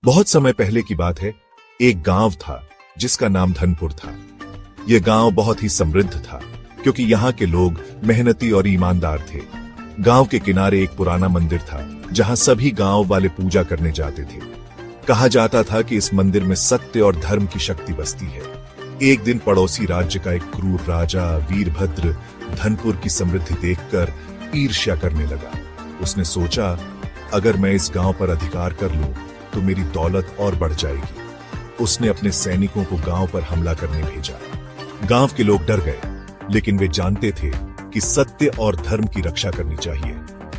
बहुत समय पहले की बात है। एक गांव था जिसका नाम धनपुर था। यह गांव बहुत ही समृद्ध था क्योंकि यहाँ के लोग मेहनती और ईमानदार थे। गांव के किनारे एक पुराना मंदिर था जहां सभी गांव वाले पूजा करने जाते थे। कहा जाता था कि इस मंदिर में सत्य और धर्म की शक्ति बसती है। एक दिन पड़ोसी राज्य का एक क्रूर राजा वीरभद्र धनपुर की समृद्धि देखकर ईर्ष्या करने लगा। उसने सोचा, अगर मैं इस गांव पर अधिकार कर लूं तो मेरी दौलत और बढ़ जाएगी। उसने अपने सैनिकों को गांव पर हमला करने भेजा। गांव के लोग डर गए, लेकिन वे जानते थे कि सत्य और धर्म की रक्षा करनी चाहिए।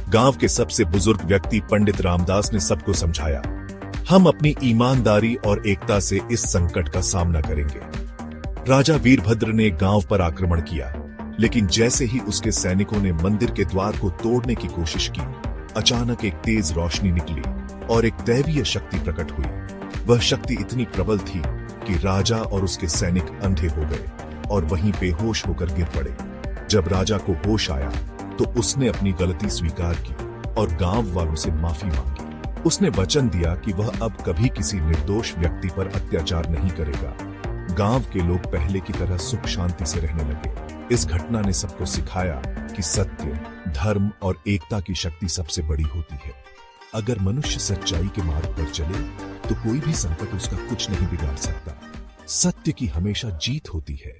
गांव के सबसे बुजुर्ग व्यक्ति पंडित रामदास ने सबको समझाया, हम अपनी ईमानदारी और एकता से इस संकट का सामना करेंगे। राजा वीरभद्र ने गांव पर आक्रमण किया, लेकिन जैसे ही उसके सैनिकों ने मंदिर के द्वार को तोड़ने की कोशिश की, अचानक एक तेज रोशनी निकली और एक दैवीय शक्ति प्रकट हुई। वह शक्ति इतनी प्रबल थी कि राजा और उसके सैनिक अंधे हो गए और वहीं बेहोश होकर गिर पड़े। जब राजा को होश आया तो उसने अपनी गलती स्वीकार की और गांव वालों से माफी मांगी। उसने वचन दिया कि वह अब कभी किसी निर्दोष व्यक्ति पर अत्याचार नहीं करेगा। गांव के लोग पहले की तरह सुख शांति से रहने लगे। इस घटना ने सबको सिखाया कि सत्य, धर्म और एकता की शक्ति सबसे बड़ी होती है। अगर मनुष्य सच्चाई के मार्ग पर चले तो कोई भी संकट उसका कुछ नहीं बिगाड़ सकता। सत्य की हमेशा जीत होती है।